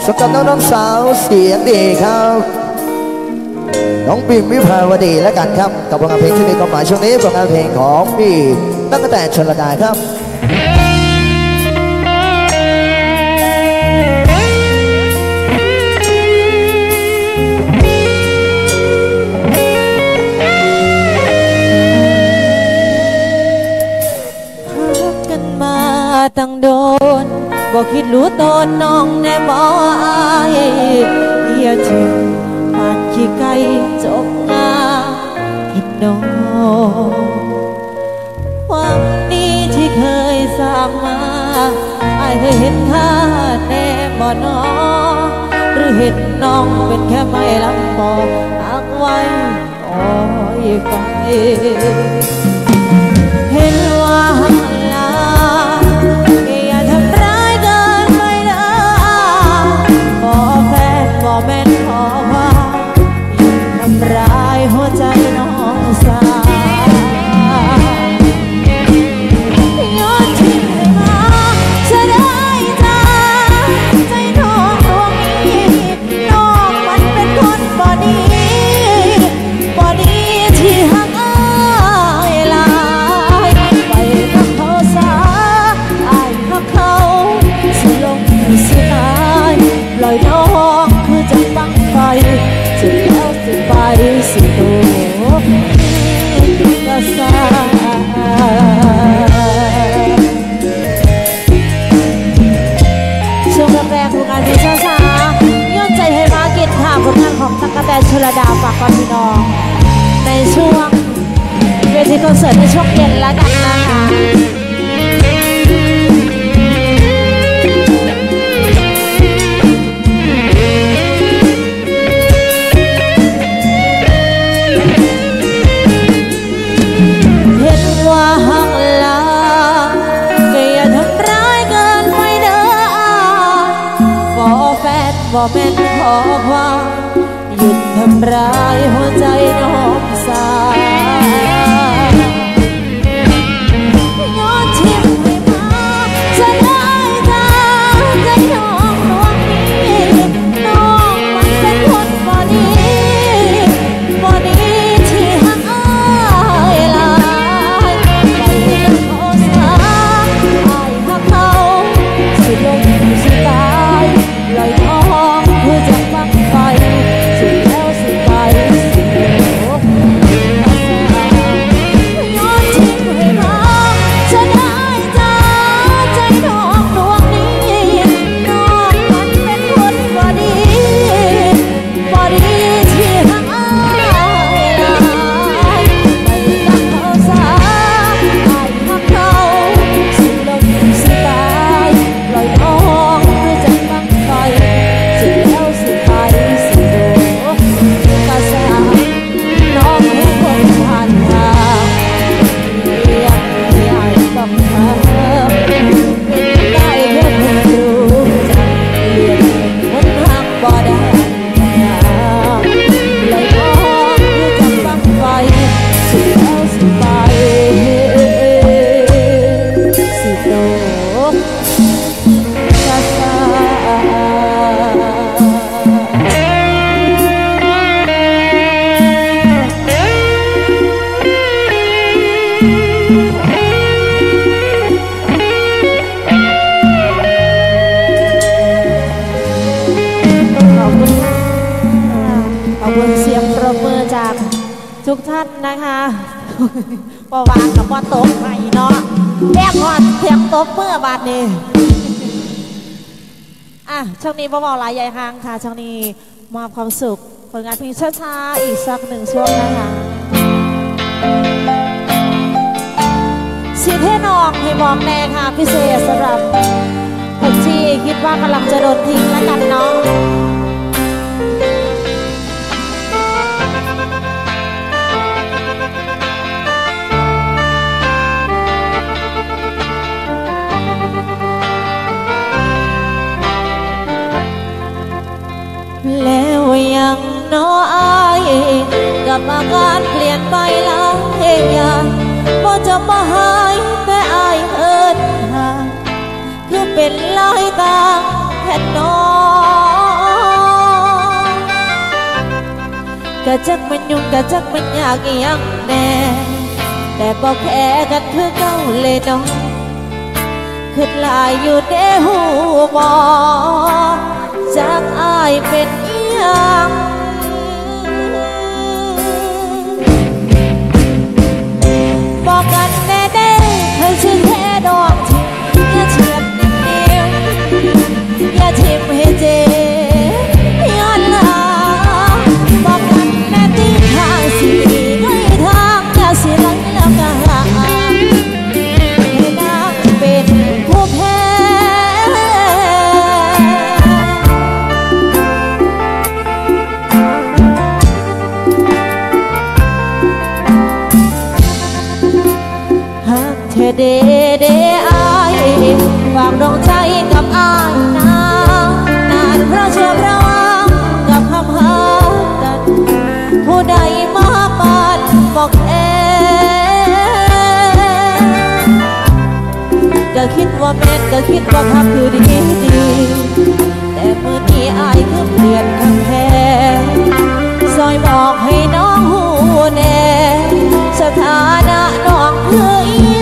สำหรับน้องสาวเสียงดีครับน้องบิมวิภาวดีและกันครับกับผลงานเพลงที่มีความหมายช่วงนี้ผลงานเพลงของพี่ตั้งแต่ชลดาครับรักกันมาตั้งโดนบอกคิดรู้ตนน้องแน่บ่อายอย่าถึงผ่านขี้ไก่จบงาผิดน้องความดีที่เคยสร้างมาอายเคยเห็นค่าแน่บ่น้องหรือเห็นน้องเป็นแค่ไม้ลำบากอักไว้ปล่อยไปเห็นว่าแม่นขอว่าทำร้ายหัวใจน้องสาวย้อนทิ้งให้มาจะได้จ้าใจน้องดวงนี้น้องมันเป็นคนบ่ดีที่หักอายหลายไปกับเขาซะอายหักเขาสิลงสิตายปล่อยน้องจะฟังไฟจะแล้วจะไปสิโตก็สาช่วงแรกๆของงานที่ช้าๆย่อมใจให้มากินข้าวผลงานของตั๊กแตนชลดาฝากกับพี่น้องในช่วงเวทีคอนเสิร์ตในช่วงเย็นแล้วกันนะคะบ่แม่นขอความหยุดทำร้ายหัวใจน้องสาวย้อนทิ้งให้มาจะได้จ้าใจน้องดวงนี้น้องมันเป็นคนบ่ดีที่หักอายหลายไปกับเขาซะอายหักเขาสิลงสิตายลอยน้องคือจะฟังไฟสุดแล้วสุดไปสุดโลกย้อนทิ้งให้มาจะได้จ้าใจน้องดวงนี้น้องมันเป็นคนบ่ดีที่หักอายหลายไปกับเขาซะอายหักเขาสิลงสิตายลอยน้องคือจะฟังไฟสุดแล้วสุดไปสุดโลกกะสาน้องให้คนผ่านทางอยากให้อายต้องทำเป็นได้แค่คนรู้ใจคนหักบ่ได้เลยน้องคือจะฟังไฟสุดแล้วสุดไปสุดโลกกะสาขอบคุณเสียงปรบมือจากทุกท่านนะคะปวานกับปอโต๊ะไปเนาะแอบหอดเทียงโต๊ะเมื่อบาทนี้ช่วงนี้เบาๆหลายใหญ่ห้างค่ะช่วงนี้มอบความสุขผลงานเพลงช้าๆอีกสักหนึ่งช่วงนะคะชีเทนองให้มองแน่ค่ะพิเศษสำหรับคนที่คิดว่ากำลังจะโดนทิ้งแล้วกันเนาะ แล้วยังน้อยกับอาการเปลี่ยนไปหลายอย่างบ่จะบ่หายแต่อายเอิ้นหา ะจักมันยุ่งกะจักมันยากอีหยังแน่แต่บอกแค่กันคือเก่าเลยน้องขึ้นลายอยู่เด้หูบอจากอายเป็นอีหยังบอกกันแน่เด้เธอชื่อแค่ดอกที่อย่าเฉียบนิ่มๆอย่าทิมให้เจ็บย้อนหลังบอกกันแน่ที่ทางสิไม่ทางอย่าสิไหลแล้วก็หาให้นางเป็นผู้แพ้เธอเดอายฝากดวงใจกับอายนานเพราะเชื่อระวังกับคำหากันผู้ใดมาบ้านบอกก็คิดว่าแม่นก็คิดว่าคักคือดีแต่เมื่อนี้อายคือเปลี่ยนคำแพ้ซอยบอกให้น้องหูแน่สถานะน้องคือ